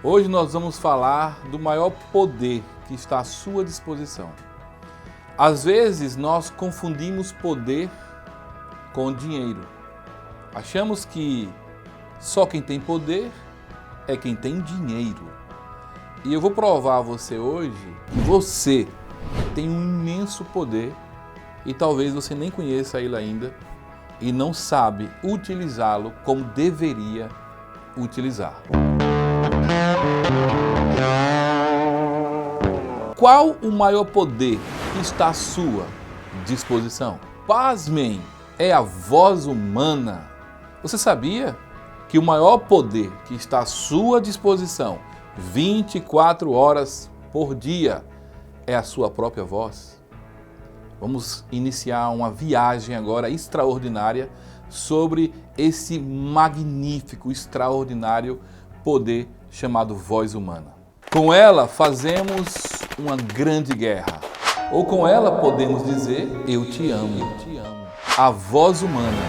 Hoje nós vamos falar do maior poder que está à sua disposição. Às vezes nós confundimos poder com dinheiro. Achamos que só quem tem poder é quem tem dinheiro. E eu vou provar a você hoje que você tem um imenso poder e talvez você nem conheça ele ainda e não sabe utilizá-lo como deveria utilizar. Qual o maior poder que está à sua disposição? Pasmem, é a voz humana. Você sabia que o maior poder que está à sua disposição 24 horas por dia é a sua própria voz? Vamos iniciar uma viagem agora extraordinária sobre esse magnífico, extraordinário poder chamado voz humana. Com ela fazemos uma grande guerra, ou com ela podemos dizer, eu te amo, eu te amo. A voz humana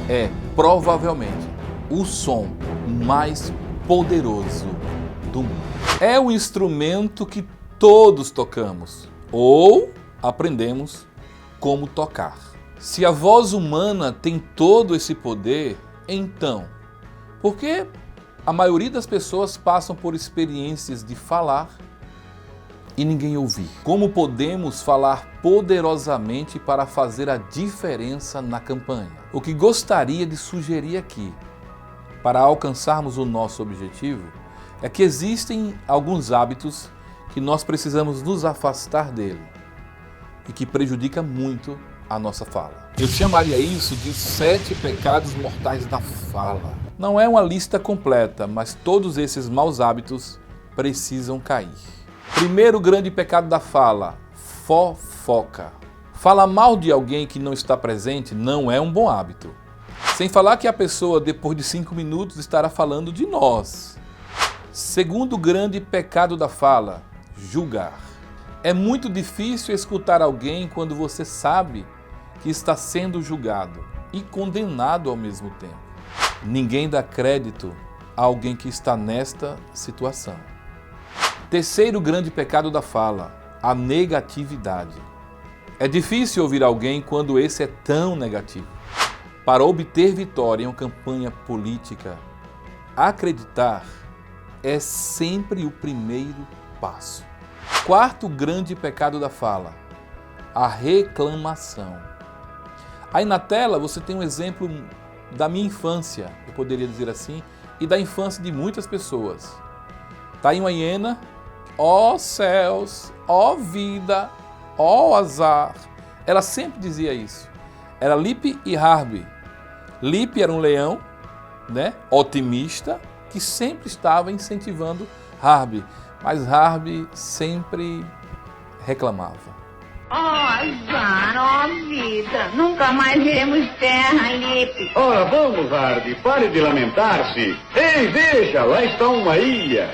é provavelmente o som mais poderoso do mundo. É o instrumento que todos tocamos, ou aprendemos como tocar. Se a voz humana tem todo esse poder, então, por que a maioria das pessoas passam por experiências de falar e ninguém ouvir? Como podemos falar poderosamente para fazer a diferença na campanha? O que gostaria de sugerir aqui, para alcançarmos o nosso objetivo, é que existem alguns hábitos que nós precisamos nos afastar dele e que prejudica muito a nossa fala. Eu chamaria isso de 7 pecados mortais da fala. Não é uma lista completa, mas todos esses maus hábitos precisam cair. Primeiro grande pecado da fala, fofoca. Falar mal de alguém que não está presente não é um bom hábito. Sem falar que a pessoa, depois de 5 minutos, estará falando de nós. Segundo grande pecado da fala, julgar. É muito difícil escutar alguém quando você sabe que está sendo julgado e condenado ao mesmo tempo. Ninguém dá crédito a alguém que está nesta situação. Terceiro grande pecado da fala, a negatividade. É difícil ouvir alguém quando esse é tão negativo. Para obter vitória em uma campanha política, acreditar é sempre o primeiro passo. Quarto grande pecado da fala, a reclamação. Aí na tela você tem um exemplo da minha infância, eu poderia dizer assim, e da infância de muitas pessoas. Está aí uma hiena, ó céus, ó vida, ó azar. Ela sempre dizia isso. Era Lip e Harvey. Lip era um leão, otimista, que sempre estava incentivando Harvey. Mas Harvey sempre reclamava. Ó azar, ó vida, nunca mais iremos terra, Lipe. Ora, vamos, Harvey, pare de lamentar-se. Ei, veja, lá está uma ilha.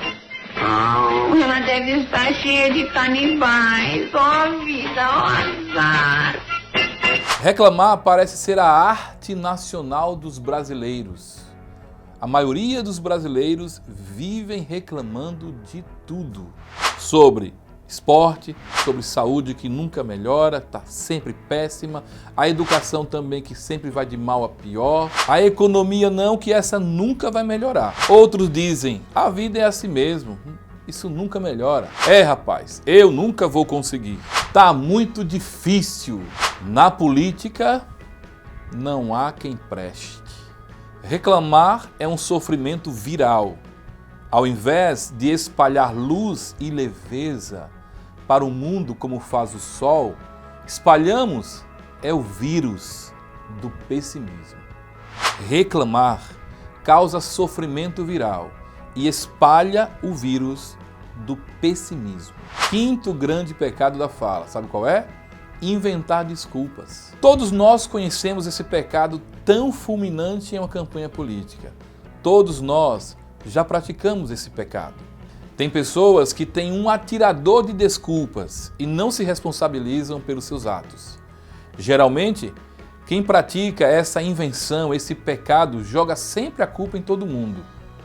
Oh, ela deve estar cheia de canibais, ó vida, ó azar. Reclamar parece ser a arte nacional dos brasileiros. A maioria dos brasileiros vivem reclamando de tudo. Sobre esporte, sobre saúde que nunca melhora, está sempre péssima. A educação também que sempre vai de mal a pior. A economia não, que essa nunca vai melhorar. Outros dizem, a vida é assim mesmo, isso nunca melhora. É, rapaz, eu nunca vou conseguir. Tá muito difícil. Na política, não há quem preste. Reclamar é um sofrimento viral. Ao invés de espalhar luz e leveza para o mundo como faz o sol, espalhamos o vírus do pessimismo. Reclamar causa sofrimento viral e espalha o vírus do pessimismo. Quinto grande pecado da fala, sabe qual é? Inventar desculpas. Todos nós conhecemos esse pecado tão fulminante em uma campanha política. Todos nós já praticamos esse pecado. Tem pessoas que têm um atirador de desculpas e não se responsabilizam pelos seus atos. Geralmente, quem pratica essa invenção, esse pecado, joga sempre a culpa em todo mundo,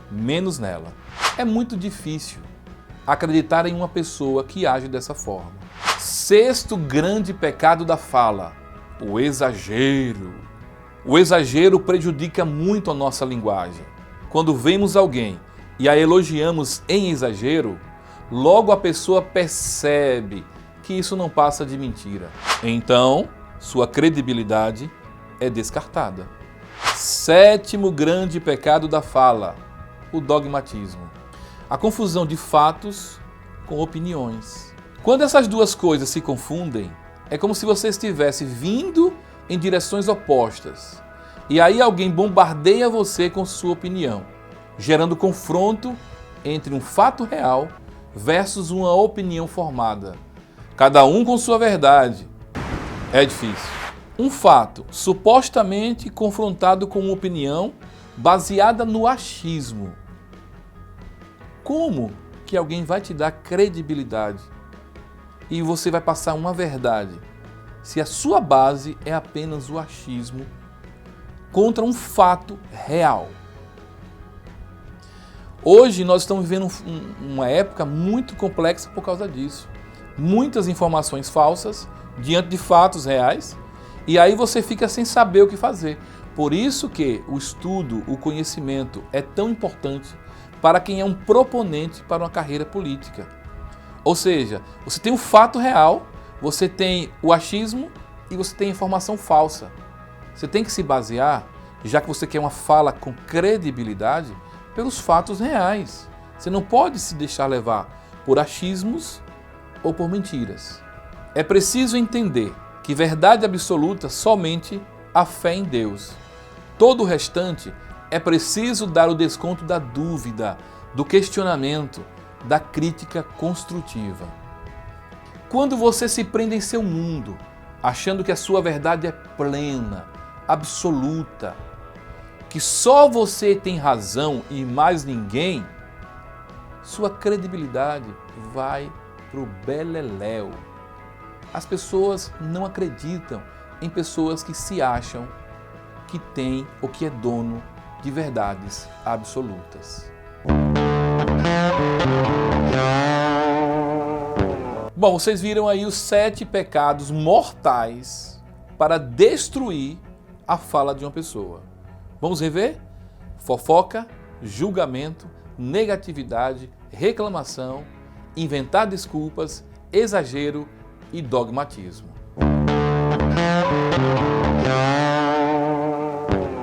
menos nela. É muito difícil acreditar em uma pessoa que age dessa forma. Sexto grande pecado da fala, o exagero. O exagero prejudica muito a nossa linguagem. Quando vemos alguém e a elogiamos em exagero, logo a pessoa percebe que isso não passa de mentira. Então, sua credibilidade é descartada. Sétimo grande pecado da fala, o dogmatismo. A confusão de fatos com opiniões. Quando essas duas coisas se confundem, é como se você estivesse vindo em direções opostas. E aí alguém bombardeia você com sua opinião, gerando confronto entre um fato real versus uma opinião formada. Cada um com sua verdade. É difícil. Um fato supostamente confrontado com uma opinião baseada no achismo. Como que alguém vai te dar credibilidade e você vai passar uma verdade se a sua base é apenas o achismo contra um fato real? Hoje nós estamos vivendo uma época muito complexa por causa disso. Muitas informações falsas diante de fatos reais, e aí você fica sem saber o que fazer. Por isso que o estudo, o conhecimento é tão importante para quem é um proponente para uma carreira política. Ou seja, você tem um fato real, você tem o achismo e você tem a informação falsa. Você tem que se basear, já que você quer uma fala com credibilidade, pelos fatos reais. Você não pode se deixar levar por achismos ou por mentiras. É preciso entender que verdade absoluta somente a fé em Deus. Todo o restante é preciso dar o desconto da dúvida, do questionamento, da crítica construtiva. Quando você se prende em seu mundo, achando que a sua verdade é plena, absoluta, que só você tem razão e mais ninguém, sua credibilidade vai pro beleléu. As pessoas não acreditam em pessoas que se acham que tem ou que é dono de verdades absolutas. Bom, vocês viram aí os 7 pecados mortais para destruir a fala de uma pessoa. Vamos rever? Fofoca, julgamento, negatividade, reclamação, inventar desculpas, exagero e dogmatismo.